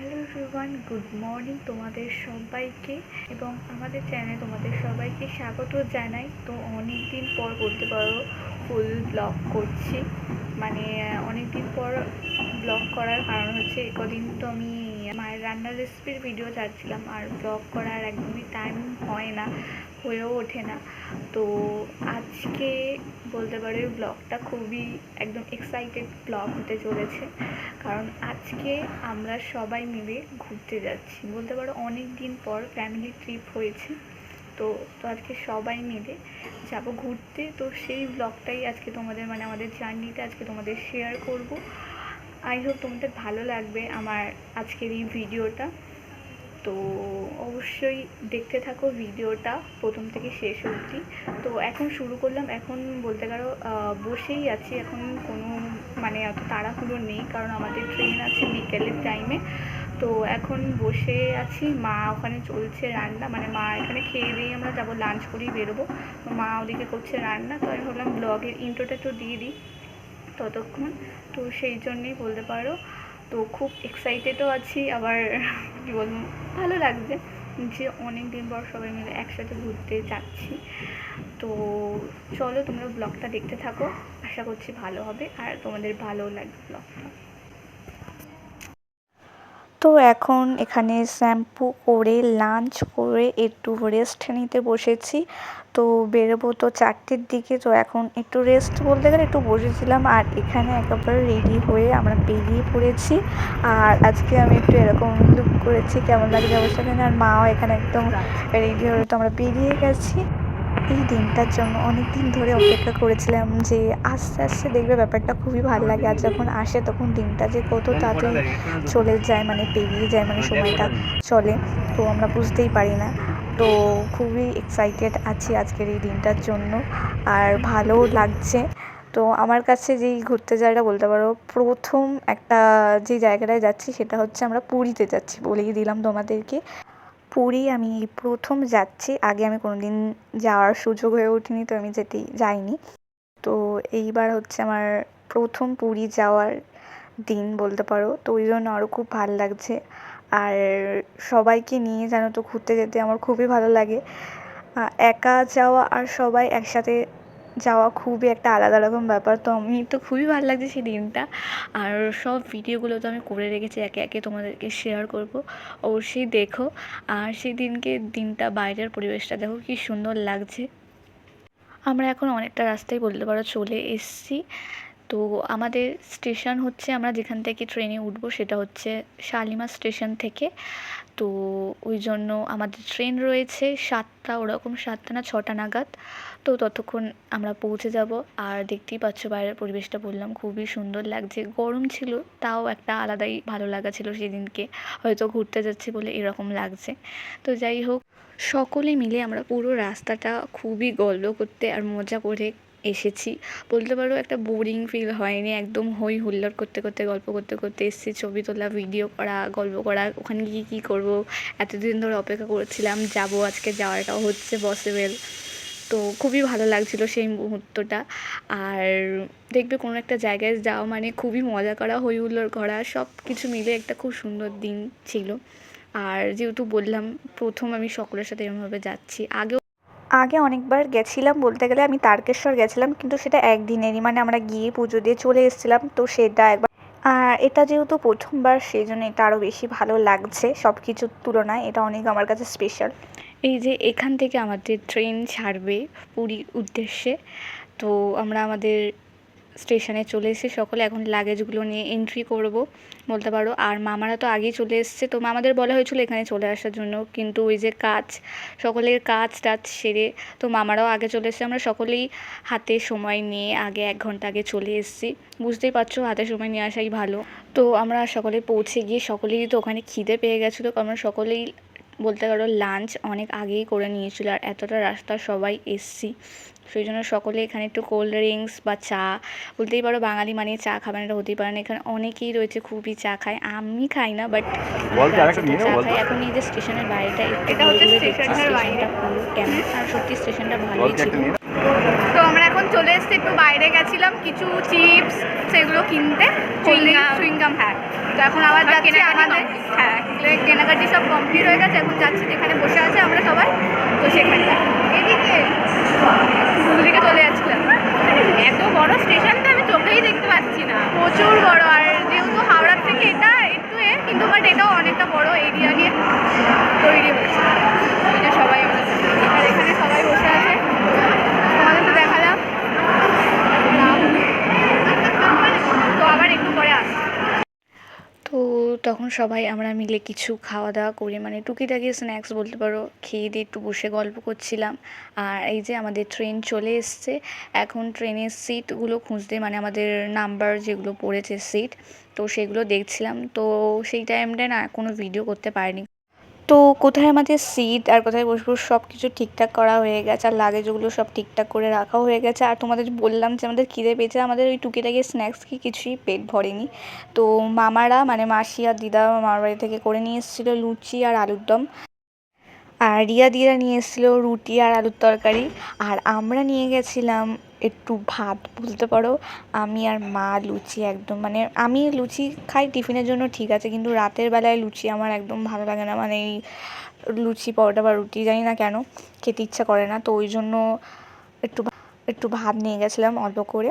Hello everyone, good morning তোমাদের সবাইকে এবং আমাদের চ্যানেলে তোমাদের সবাইকে স্বাগত জানাই। তো অনেক দিন পর বলতে পারো ফুল ব্লগ করছি, মানে অনেক দিন পর ব্লগ করার কারণ হচ্ছে কদিন তো আমি মায়ের রান্নার রেসিপির ভিডিও ছাড়ছিলাম, আর ব্লগ করার একদমই টাইম হয় না, হয়েও ওঠে না। তো আজকে বলতে পারো এই ব্লগটা খুবই একদম এক্সাইটেড ব্লগ হতে চলেছে, কারণ আজকে আমরা সবাই মিলে ঘুরতে যাচ্ছি। বলতে পারো অনেক দিন পর ফ্যামিলি ট্রিপ হয়েছে, তো আজকে সবাই মিলে যাব ঘুরতে। তো সেই ব্লগটাই আজকে তোমাদের, মানে আমাদের জার্নিটা আজকে তোমাদের শেয়ার করব। আই হোপ তোমাদের ভালো লাগবে আমার আজকের এই ভিডিওটা। তো অবশ্যই দেখতে থাকো ভিডিওটা প্রথম থেকে শেষ অবধি। তো এখন শুরু করলাম, এখন বলতে পারো বসেই আছি, এখন কোনো মানে অত তাড়াহুড়ো নেই, কারণ আমাদের ট্রেন আছে বিকেলের টাইমে। তো এখন বসে আছি, মা ওখানে চলছে রান্না, মানে মা এখানে খেয়ে দিয়ে আমরা যাবো, লাঞ্চ করেই বেরোবো। তো মা ওদিকে করছে রান্না, তো আমি ভাবলাম ব্লগের ইন্ট্রোটা একটু দিয়ে দিই ততক্ষণ। তো সেই জন্যেই বলতে পারো তো খুব এক্সাইটেডও আছি, আবার কী বলবো, ভালো লাগছে যে অনেক দিন পর সবাই মিলে একসাথে ঘুরতে যাচ্ছি। তো চলো তোমরা ব্লগটা দেখতে থাকো, আশা করছি ভালো হবে আর তোমাদের ভালোও লাগবে ব্লগটা। তো এখন এখানে শ্যাম্পু করে লাঞ্চ করে একটু রেস্ট নিতে বসেছি। তো বেরোবো তো 4টের দিকে, তো এখন একটু রেস্ট বলতে গেলে একটু বসেছিলাম, আর এখানে একেবারে রেডি হয়ে আমরা বেরিয়ে পড়েছি। আর আজকে আমি একটু এরকম লুক করেছি, কেমন লাগছে অবশ্যই জানি। আর মাও এখানে একদম রেডি হয়ে তো আমরা বেরিয়ে গেছি। এই দিনটার জন্য অনেক দিন ধরে অপেক্ষা করেছিলাম যে আস্তে আস্তে দেখবে ব্যাপারটা খুবই ভালো লাগে, আর যখন আসে তখন দিনটা যে কত তাড়াতাড়ি চলে যায়, মানে পেরিয়ে যায়, মানে সময়টা চলে, তো আমরা বুঝতেই পারি না। তো খুবই এক্সাইটেড আছি আজকের এই দিনটার জন্য, আর ভালোও লাগছে। তো আমার কাছে যেই ঘুরতে যাওয়াটা বলতে পারো প্রথম একটা যে জায়গাটায় যাচ্ছি সেটা হচ্ছে আমরা পুরীতে যাচ্ছি, বলেই দিলাম তোমাদেরকে। পুরী আমি প্রথম যাচ্ছি, আগে আমি কোনোদিন যাওয়ার সুযোগ হয়ে ওঠেনি, তো আমি যাইনি। তো এইবার হচ্ছে আমার প্রথম পুরী যাওয়ার দিন বলতে পারো, তো ওই জন্য আরও খুব ভালো লাগছে। আর সবাইকে নিয়ে জানো তো ঘুরতে যেতে আমার খুবই ভালো লাগে। একা যাওয়া আর সবাই একসাথে যাওয়া খুবই একটা আলাদা রকম ব্যাপার। তো আমি তো খুবই ভালো লাগছে সেই দিনটা, আর সব ভিডিওগুলো তো আমি করে রেখেছি, একে একে তোমাদেরকে শেয়ার করব, অবশ্যই দেখো। আর সেই দিনটা বাইরের পরিবেশটা দেখো কি সুন্দর লাগছে। আমরা এখন অনেকটা রাস্তায় বলতে পারো চলে এসেছি। তো আমাদের স্টেশন হচ্ছে, আমরা যেখান থেকে ট্রেনে উঠবো সেটা হচ্ছে শালিমার স্টেশন থেকে। তো ওই জন্য আমাদের ট্রেন রয়েছে 7টা, ওরকম 7টা না 6টা নাগাদ। তো ততক্ষণ আমরা পৌঁছে যাব। আর দেখতেই পাচ্ছ বাইরের পরিবেশটা, বললাম খুবই সুন্দর লাগছে, গরম ছিল তাও একটা আলাদাই ভালো লাগা ছিল সেদিনকে, হয়তো ঘুরতে যাচ্ছি বলে এরকম লাগছে। তো যাই হোক, সকলে মিলে আমরা পুরো রাস্তাটা খুবই গল্প করতে আর মজা করে এসেছি। বলতে পারো একটা বোরিং ফিল হয়নি, একদম হই হুল্লোড় করতে করতে গল্প করতে করতে এসেছি। ছবি তোলা, ভিডিও করা, গল্প করা, ওখানে গিয়ে কী করবো, এতদিন ধরে অপেক্ষা করেছিলাম যাবো, আজকে যাওয়াটাও হচ্ছে পসিবল। তো খুবই ভালো লাগছিলো সেই মুহূর্তটা। আর দেখবে কোনো একটা জায়গায় যাওয়া মানে খুবই মজা করা, হই হুল্লোড় করা, সব কিছু মিলে একটা খুব সুন্দর দিন ছিল। আর যেহেতু বললাম প্রথম আমি সকলের সাথে এরকমভাবে যাচ্ছি, আগে অনেকবার গেছিলাম, বলতে গেলে আমি তারকেশ্বর গেছিলাম, কিন্তু সেটা একদিনেরই, মানে আমরা গিয়ে পুজো দিয়ে চলে এসেছিলাম, তো সেটা একবার। আর এটা যেহেতু প্রথমবার সেই জন্য এটা আরও বেশি ভালো লাগছে সব কিছুর তুলনায়, এটা অনেক আমার কাছে স্পেশাল। এই যে এখান থেকে আমাদের ট্রেন ছাড়বে পুরীর উদ্দেশ্যে, তো আমরা আমাদের স্টেশনে চলে এসেছি সকলে, এখন লাগেজগুলো নিয়ে এন্ট্রি করব বলতে পারো। আর মামারা তো আগেই চলে এসছে, তো মামাদের বলা হয়েছিল এখানে চলে আসার জন্য, কিন্তু ওই যে সকলের কাজ টাজ সেরে তো মামারাও আগে চলে এসেছে। আমরা সকলেই হাতে সময় নিয়ে আগে 1 ঘন্টা আগে চলে এসেছি, বুঝতেই পারছো হাতে সময় নিয়ে আসাই ভালো। তো আমরা সকলে পৌঁছে গিয়ে সকলেই তো ওখানে খিদে পেয়ে গেছিলো, কারণ আমরা সকলেই বলতে পারো লাঞ্চ অনেক আগেই করে নিয়েছিল, আর এতটা রাস্তা সবাই এসছি, সেই জন্য সকলে এখানে একটু কোল্ড ড্রিঙ্কস বা চা, বলতেই পারো বাঙালি মানে চা খাবেন এটা হতেই পারে না, এখানে অনেকেই রয়েছে খুবই চা খায়, আমি খাই না বাট চা খাই। এখন এই যে স্টেশনের বাইরেটা একটু ঘুরে ঘুরে দেখছি স্টেশনটা পুরো কেমন, আর সত্যি স্টেশনটা ভালোই ছিল। তো আমরা এখন চলে এসেছি, একটু বাইরে গেছিলাম কিছু চিপস সেগুলো কিনতে, চুইংগাম, হ্যাঁ। তো এখন আবার যাচ্ছি আমাদের, হ্যাঁ কাটাকাটি সব কমপ্লিট হয়ে গেছে, এখন যাচ্ছি যেখানে বসে আছে আমরা সবাই, তো সেখানে এদিকে দিকে চলে যাচ্ছিলাম। এত বড় স্টেশনটা আমি চোখেই দেখতে পাচ্ছি না, প্রচুর বড়। আর যেহেতু হাওড়ার থেকে এটা একটু কিন্তু বাট এটাও অনেকটা বড় এরিয়া নিয়ে তৈরি হয়েছে। ওই যে সবাই আমরা এখানে সবাই বসে আছে, তোমাদের তো দেখালাম। তো আবার একটু পরে আসছি। তো তখন সবাই আমরা মিলে কিছু খাওয়া দাওয়া করে মানে টুকিটাকি স্ন্যাক্স বলতে পারো খেয়ে দিয়ে একটু বসে গল্প করছিলাম। আর এই যে আমাদের ট্রেন চলে এসছে, এখন ট্রেনের সিটগুলো খুঁজতে মানে আমাদের নাম্বার যেগুলো পড়েছে সিট, তো সেগুলো দেখছিলাম। তো সেই টাইমটায় না কোনো ভিডিও করতে পারিনি। তো কোথায় আমাদের সিট আর কোথায় বসবো সব কিছু ঠিকঠাক করা হয়ে গেছে, আর লাগেজগুলো সব ঠিকঠাক করে রাখাও হয়ে গেছে। আর তোমাদের বললাম যে আমাদের খিদে পেয়েছে, আমাদের ওই টুকিটাকি স্ন্যাক্স কি কিছুই পেট ভরেনি। তো মামারা মানে মাসি আর দিদা মামার বাড়ি থেকে করে নিয়ে এসেছিলো লুচি আর আলুর দম, আর রিয়া দিরা নিয়ে এসেছিলো রুটি আর আলুর তরকারি। আর আমরা নিয়ে গেছিলাম একটু ভাত বলতে পারো। আমি আর মা লুচি একদম মানে আমি লুচি খাই টিফিনের জন্য ঠিক আছে, কিন্তু রাতের বেলায় লুচি আমার একদম ভালো লাগে না, মানে এই লুচি পরোটা বা রুটি জানি না কেন খেতে ইচ্ছা করে না। তো ওই জন্য একটু ভাত নিয়ে গেছিলাম অল্প করে।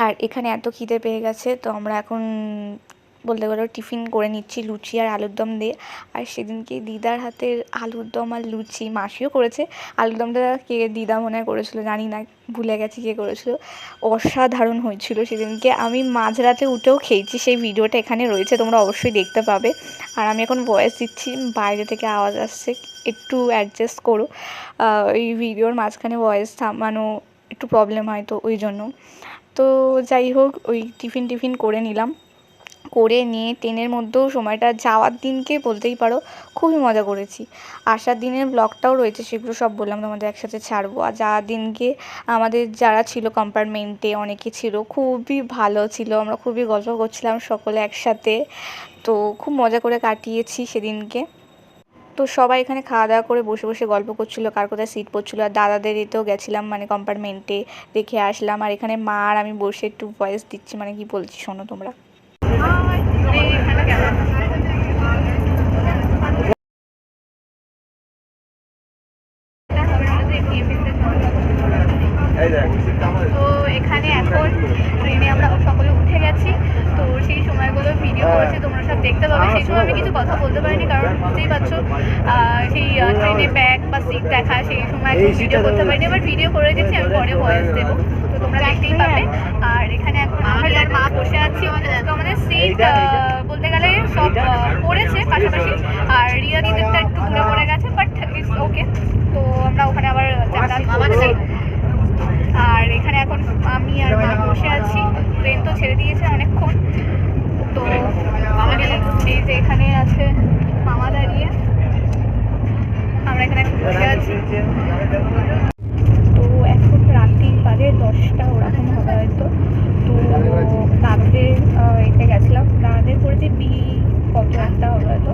আর এখানে এত খিদে পেয়ে গেছে, তো আমরা এখন বলতে গেলে টিফিন করে নিচ্ছি লুচি আর আলুর দম দিয়ে। আর সেদিনকে দিদার হাতের আলুর দম আর লুচি মাসিও করেছে, আলুর দমটা কে দিদা মনে হয় করেছিল জানি না, ভুলে গেছি কে করেছিল, অসাধারণ হয়েছিল সেদিনকে। আমি মাঝরাতে উঠেও খেয়েছি, সেই ভিডিওটা এখানে রয়েছে, তোমরা অবশ্যই দেখতে পাবে। আর আমি এখন ভয়েস দিচ্ছি, বাইরে থেকে আওয়াজ আসছে, একটু অ্যাডজাস্ট করো, এই ভিডিওর মাঝখানে ভয়েস থামানো একটু প্রবলেম হয়, তো ওই জন্য। তো যাই হোক ওই টিফিন করে নিলাম, করে নিয়ে ট্রেনের মধ্যেও সময়টা যাওয়ার দিনকে বলতেই পারো খুবই মজা করেছি। আসার দিনের ব্লগটাও রয়েছে, সেগুলো সব বললাম তোমাদের একসাথে ছাড়বো। আর যাওয়ার দিনকে আমাদের যারা ছিল কম্পার্টমেন্টে অনেকে ছিল, খুবই ভালো ছিল, আমরা খুবই গল্প করছিলাম সকলে একসাথে, তো খুব মজা করে কাটিয়েছি সেদিনকে। তো সবাই এখানে খাওয়া দাওয়া করে বসে বসে গল্প করছিল কার কোথায় সিট পড়ছিল। আর দাদাদের এতেও গেছিলাম মানে কম্পার্টমেন্টে, দেখে আসলাম। আর এখানে মা আর আমি বসে একটু ভয়েস দিচ্ছি, মানে কি বলছি শোনো তোমরা। তো এখানে এখন ট্রেনে আমরা সকলে উঠে গেছি, তো সেই সময়গুলো ভিডিও করেছি, তোমরা সব দেখতে পাবে। সেই সময় আমি কিছু কথা বলতে পারিনি, কারণ বুঝতেই পারছো সেই ট্রেনে ব্যাগ বা সিট দেখা, সেই সময় ভিডিও করতে পারিনি। এবার ভিডিও করে গেছি, আমি পরে ভয়েস দেবো, তো তোমরা দেখতেই পাবে। আর এখানে এখন আমি আর মা বসে আছি, তো আমাদের সিট বলতে গেলে সব পড়েছে পাশাপাশি, আর রিয়া দিদেরটা একটু দূরে পড়ে গেছে, বাট ইটস ওকে। তো আমরা ওখানে আবার আর এখানে এখন আমি আর মা বসে আছি, ট্রেন তো ছেড়ে দিয়েছে অনেকক্ষণ। তো আমাদের এই যে এখানে আছে মামা দাঁড়িয়ে, আমরা এখানে বসে আছি। তো এখন রাত্রি বাজে 10টা ওরকম হবে হয়তো। তো দাদাদের এতে গেছিলাম, দাদাদের করেছে কত একটা হবে হয়তো,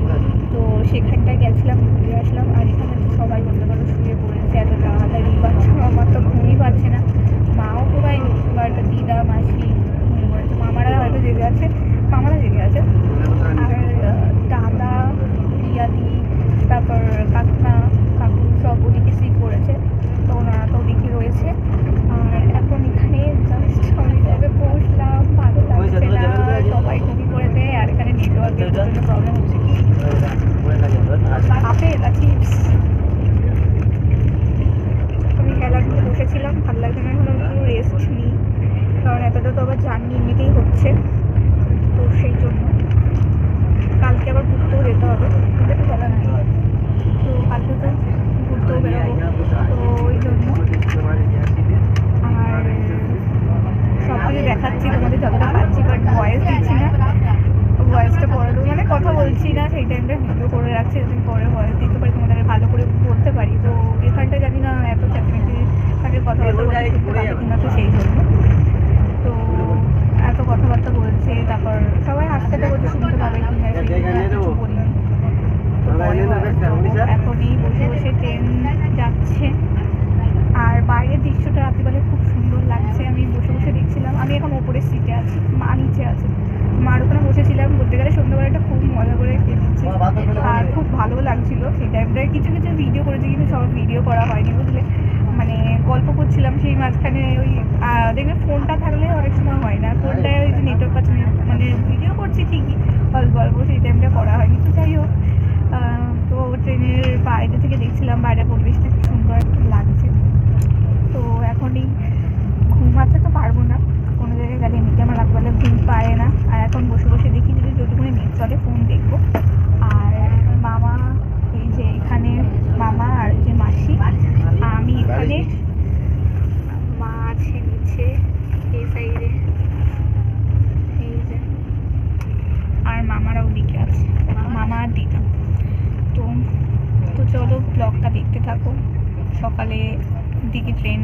তো সেখানটায় গেছিলাম, ঘুরে আসলাম। আর এখানে সবাই বলতে পারো শুয়ে পড়েছে, এত তাড়াতাড়ি পাচ্ছে, আমার তো ঘুমই পাচ্ছে না, মাও ঘুমায়নি, এবার দিদা মাসি ঘুমিয়ে পড়েছে, মামারা হয়তো জেগে আছে, মামারা জেগে আছে। আর দাদা রিয়াদি তারপর কাকিমা কাকু সব ওদিকে সিট করেছে, তো ওনারা তো ওদিকে রয়েছে। আর এখন এখানে জাস্ট আমি যাবে পৌঁছলাম, ভালো লাগছে না, সবাই ঘুমিয়ে পড়েছে। আর এখানে নেটওয়ার্কের জন্য প্রবলেম হচ্ছে, কি আপেল আর চিপস। আমি খেলাধুলো বসেছিলাম, ভালো লাগছে না, এখন একটু রেস্ট নিই, কারণ এতটা তো আবার জার্নি এমনিতেই হচ্ছে, তো সেই জন্য। কালকে আবার ঘুরতেও যেতে হবে, কিন্তু একটু বলার নেই, তো কালকে তো ঘুরতেও বেরোবো, তো ওই জন্য। আর সব কিছু দেখাচ্ছি তোমাদের যতটা পাচ্ছি, বাট ভয়েস দিচ্ছি না, ভয়েসটা পরে দেবো, মানে কথা বলছি না সেই টাইমটা ভিডিও করে রাখছি, যদি পরে ভয়েস দিতে পারি তোমাদের ভালো করে বলতে পারি। তো এখানটা জানি না এত চেঁচামেচি থাকে কথাবার্তা বলতে কিনা, তো সেই জন্য। তো এত কথাবার্তা বলছে, তারপর সবাই হাসতে বলতে শুনতে পাবে কি না কিছু বলিনি। তো এখন এই বসে বসে ট্রেন যাচ্ছে, আর বাইরের দৃশ্যটা রাত্রিবেলা খুব সুন্দর লাগছে, আমি বসে বসে দেখছিলাম। আমি এখন ওপরের সিটে আছি, মা নিচে আছে, মার ওখানে বসেছিলাম, বলতে গেলে সন্ধ্যাবেলাটা খুব মজা করে কেটেছে, আর খুব ভালো লাগছিলো সেই টাইমটায়। কিছু কিছু ভিডিও করেছি কিন্তু সব ভিডিও করা হয়নি বুঝলে, মানে গল্প করছিলাম সেই মাঝখানে। ওই দেখবে ফোনটা থাকলে অনেক সময় হয় না, ফোনটায় ওই যে নেটওয়ার্ক পাচ্ছে না, মানে ভিডিও করছি ঠিকই অল্প অল্প, সেই টাইমটা করা হয়নি। তো যাই হোক, তো ট্রেনের বাইরে থেকে দেখছিলাম বাইরের পরিবেশটা খুব সুন্দর একটু লাগছে। তো এখনই ঘুমাতে তো পারবো না, কোনো জায়গায় গেলে এমনিতে আমার রাতবেলা ঘুম পায় না। আর এখন বসে বসে দেখি যদি যতটুকুনি নেট চলে ফোন দেখবো। আর মামা এই যে এখানে, মামা আর যে মাসি, আমি এখানে, মা আছে নিচে এই সাইডে, এই যে, আর মামারা ওদিকে আছে, মামা আর দিদা। তো তো চলো ব্লগটা দেখতে থাকো। সকালে দিকে ট্রেন।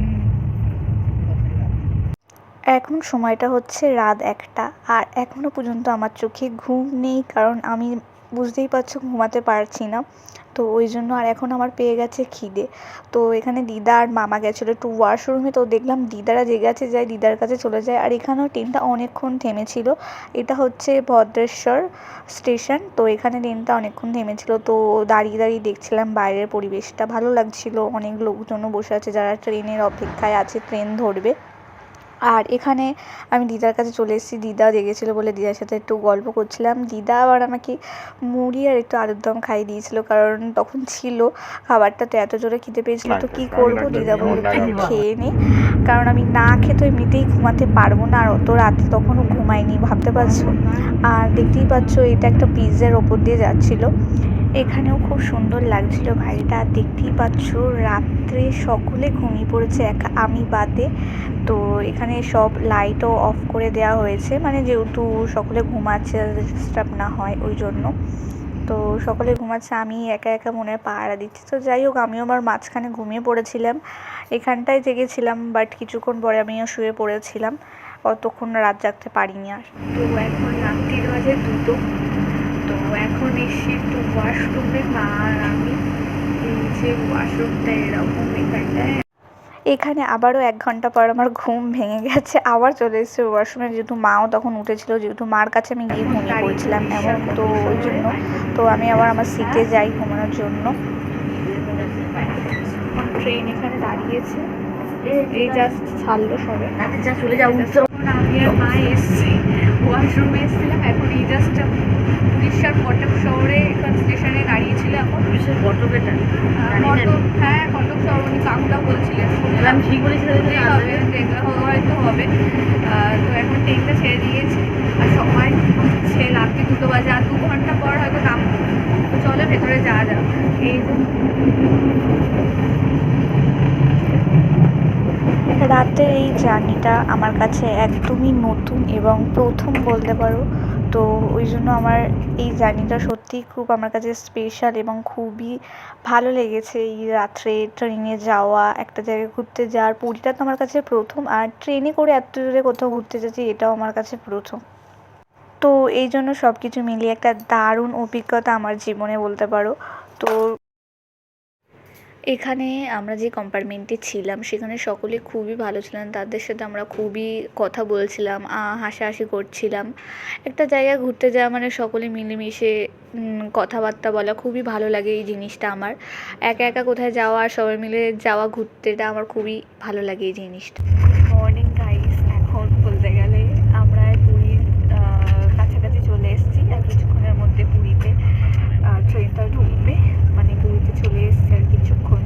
এখন সময়টা হচ্ছে রাত 1টা, আর এখনও পর্যন্ত আমার চোখে ঘুম নেই, কারণ আমি বুঝতেই পারছো ঘুমাতে পারছি না। তো ওই জন্য, আর এখন আমার পেয়ে গেছে খিদে। তো এখানে দিদা আর মামা গেছিলো একটু ওয়াশরুমে, তো দেখলাম দিদারা জেগে আছে, যাই দিদার কাছে চলে যায়। আর এখানেও ট্রেনটা অনেকক্ষণ থেমেছিল। এটা হচ্ছে ভদ্রেশ্বর স্টেশন, তো এখানে ট্রেনটা অনেকক্ষণ থেমেছিল। তো দাঁড়িয়ে দাঁড়িয়ে দেখছিলাম বাইরের পরিবেশটা, ভালো লাগছিল। অনেক লোকজনও বসে আছে যারা ট্রেনের অপেক্ষায় আছে, ট্রেন ধরবে। আর এখানে আমি দিদার কাছে চলে এসেছি, দিদা জেগেছিলো বলে দিদার সাথে একটু গল্প করছিলাম। দিদা আবার আমাকে মুড়ি আর একটু আলুর দম খাইয়ে দিয়েছিলো, কারণ তখন ছিল খাবারটা, তো এত জোরে খিদে পেয়েছিলো। তো কী করবো, দিদা বললো তুই খেয়ে নে, কারণ আমি না খেয়ে তো এমনিতেই ঘুমাতে পারবো না, আর অত রাতে তখনও ঘুমাইনি, ভাবতে পারছো। আর দেখতেই পাচ্ছো এটা একটা ব্রিজের ওপর দিয়ে যাচ্ছিলো। এখানেও খুব সুন্দর লাগছিল ভাইটা। আর দেখতেই পাচ্ছ রাত্রে সকলে ঘুমিয়ে পড়েছে, একা আমি বাদে। তো এখানে সব লাইটও অফ করে দেওয়া হয়েছে, মানে যেহেতু সকলে ঘুমাচ্ছে ডিস্টার্ব না হয় ওই জন্য। তো সকলে ঘুমাচ্ছে, আমি একা একা মনে পাহারা দিচ্ছি। তো যাই হোক, আমিও আমার মাঝখানে ঘুমিয়ে পড়েছিলাম, এখানটায় জেগেছিলাম, বাট কিছুক্ষণ পরে আমিও শুয়ে পড়েছিলাম, অতক্ষণ রাত জাগতে পারিনি আর। তো এখন রাত্রির বাজে 2টো। তো এখন এসে একটু ওয়াশরুমে, মা আর আমি, এই যে ওয়াশরুমটা এরকম এখানটায়। এখানে আবারও 1 ঘন্টা পর আমার ঘুম ভেঙে গেছে, আবার চলে এসেছে ওয়াশরুমে, যেহেতু মাও তখন উঠেছিল, যেহেতু মার কাছে আমি গিয়ে ঘুমিয়ে পড়েছিলাম এমন, তো ওই জন্য। তো আমি আবার আমার সিটে যাই ঘুমানোর জন্য। ট্রেন এখানে দাঁড়িয়েছে, এই জাস্ট ছাড়লো সবে, চলে যাবো। আমি আর মা এসছি, ওয়াশরুমে এসেছিলাম, এখন এই জাস্ট উড়িষ্যার কটক শহরে এখান স্টেশনে দাঁড়িয়েছিল। এখন উড়িষ্যার কটকে, হ্যাঁ কটক শহর, উনি কাকুটা বলছিলেন, আমি ঠিক বলেছিলাম হবে, হয়তো হবে। তো এখন ট্রেনটা ছেড়ে দিয়েছে, আর সময় হচ্ছে রাত্রি 2টো বাজে, আর 2 ঘন্টা পর হয়তো নামবো। তো চলো ভেতরে যাওয়া যাক। এই রাতের এই জার্নিটা আমার কাছে একদমই নতুন এবং প্রথম বলতে পারো। তো ওই জন্য আমার এই জার্নিটা সত্যিই খুব আমার কাছে স্পেশাল এবং খুবই ভালো লেগেছে। এই রাত্রে ট্রেনে যাওয়া, একটা জায়গায় ঘুরতে যাওয়ার, পুরীটা তো আমার কাছে প্রথম, আর ট্রেনে করে এত দূরে কোথাও ঘুরতে যাচ্ছি এটাও আমার কাছে প্রথম। তো এই জন্য সব কিছু মিলিয়ে একটা দারুণ অভিজ্ঞতা আমার জীবনে বলতে পারো। তো এখানে আমরা যে কম্পার্টমেন্টে ছিলাম সেখানে সকলে খুবই ভালো ছিলেন, তাদের সাথে আমরা খুবই কথা বলছিলাম, হাসাহাসি করছিলাম। একটা জায়গায় ঘুরতে যাওয়া মানে সকলে মিলেমিশে কথাবার্তা বলা, খুবই ভালো লাগে এই জিনিসটা আমার। একা একা কোথায় যাওয়া আর সবাই মিলে যাওয়া ঘুরতেটা আমার খুবই ভালো লাগে এই জিনিসটা। মর্নিং গাইস, এখন বলতে গেলে আমরা পুরীর কাছাকাছি চলে এসেছি, আর কিছুক্ষণের মধ্যে পুরীতে ট্রেনটা ঢুকবে, মানে পুরীতে চলে এসেছে, আর কিছুক্ষণ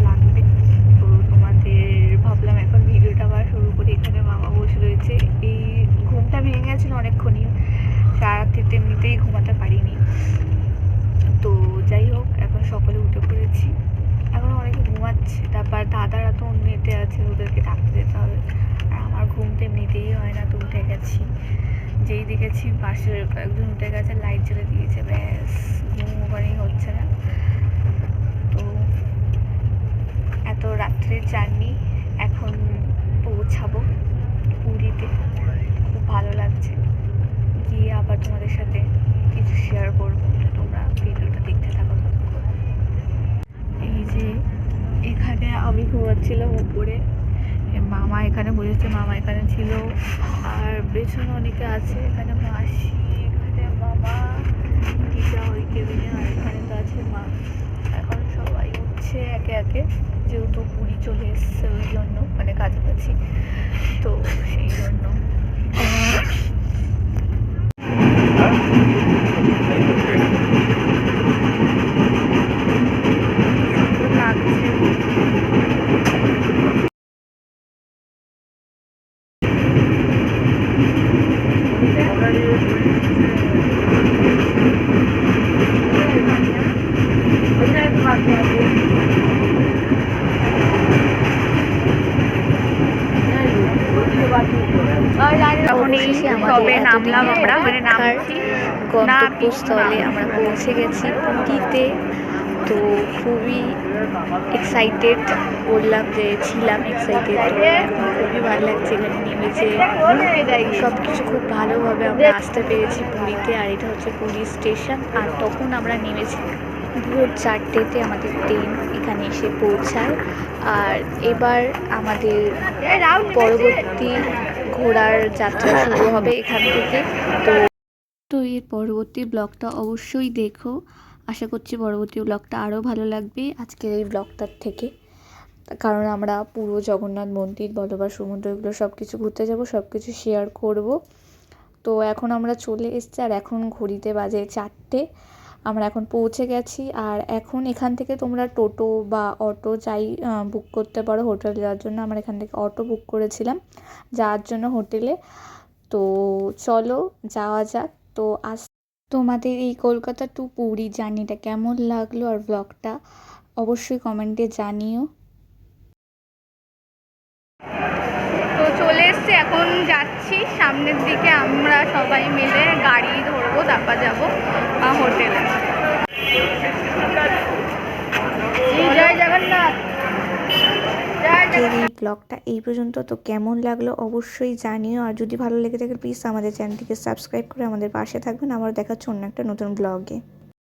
লাগবে। তো তোমাদের ভাবলাম এখন ভিডিওটা আবার শুরু করি। এখানে মামা বসে রয়েছে, এই ঘুমটা ভেঙে গেছিলো অনেকক্ষণই, রাত্রিতে এমনিতেই ঘুমাতে পারিনি। তো যাই হোক, এখন সকলে উঠে পড়েছি, এখন অনেকে ঘুমাচ্ছে, তারপর দাদারা তো এমনিতে আছে, ওদেরকে ডাকতে যেতে হবে, আর আমার ঘুম তো এমনিতেই হয় না। তো উঠে গেছি, যেই দেখেছি পাশে কয়েকজন উঠে গেছে, লাইট জ্বলে দিয়েছে, ব্যাস ঘুম ওখানেই হচ্ছে না। তো এত রাত্রের জার্নি, এখন পৌঁছাবো পুরীতে, খুব ভালো লাগছে। গিয়ে আবার তোমাদের সাথে কিছু শেয়ার করবো, তোমরা ভিডিওটা দেখতে থাকো। এই যে এখানে আমি ঘুমাচ্ছিলাম উপরে, মামা এখানে বসেছে, মামা এখানে ছিল, আর পেছনে অনেকে আছে, এখানে মাসি, এখানে মামা, দিদা ওই কেবিনে, আর এখানে তো আছে মা। এখন সবাই উঠছে একে একে, যেহেতু পুরী চলে এসছে ওই জন্য, মানে কাছাকাছি, তো সেই জন্য লাগছে। সবে নামলাম আমরা, মানে নামছি গন্তব্যস্থলে আমরা পৌঁছে গেছি পুরীতে। তো খুবই এক্সাইটেড, বললাম যে ছিলাম এক্সাইটেড, খুবই ভালো লাগছে এখানে নেমেছে। সব কিছু খুব ভালোভাবে আমরা আসতে পেরেছি পুরীতে। আর এটা হচ্ছে পুরী স্টেশন। আর তখন আমরা নেমেছি ভোর 4টেতে, আমাদের ট্রেন এখানে এসে পৌঁছায়। আর এবার আমাদের পরবর্তী ঘোরার যাত্রা শুরু হবে এখান থেকে। তো এর পরবর্তী ব্লগটা অবশ্যই দেখো। আশা করছি পরবর্তী ব্লগটা আরও ভালো লাগবে আজকের এই ব্লগটার থেকে, কারণ আমরা পুরো জগন্নাথ মন্দির বলো বা সমুদ্র, এগুলো সব কিছু ঘুরতে যাব, সব কিছু শেয়ার করব। তো এখন আমরা চলে এসেছি, আর এখন ঘড়িতে বাজে 4টে। আমরা এখন পৌঁছে গেছি। আর এখন এখান থেকে তোমরা টোটো বা অটো যাই বুক করতে পারো হোটেলে যাওয়ার জন্য। আমরা এখান থেকে অটো বুক করেছিলাম যাওয়ার জন্য হোটেলে। তো চলো যাওয়া যাক। তো তোমাদের এই কলকাতা টু পুরী জার্নিটা কেমন লাগলো আর ব্লগটা অবশ্যই কমেন্টে জানিও। তো চলে এসছি, এখন যাচ্ছি সামনের দিকে। আমরা সবাই মিলে গাড়ি ধরবো, তারপর যাবো হোটেলে। জয় জগন্নাথ। এই ব্লগটা এই পর্যন্ত। তো কেমন লাগলো অবশ্যই জানিও। আর যদি ভালো লেগে থাকে প্লিজ আমাদের চ্যানেলটিকে সাবস্ক্রাইব করে আমাদের পাশে থাকবেন। আবার দেখাচ্ছি অন্য একটা নতুন ব্লগে।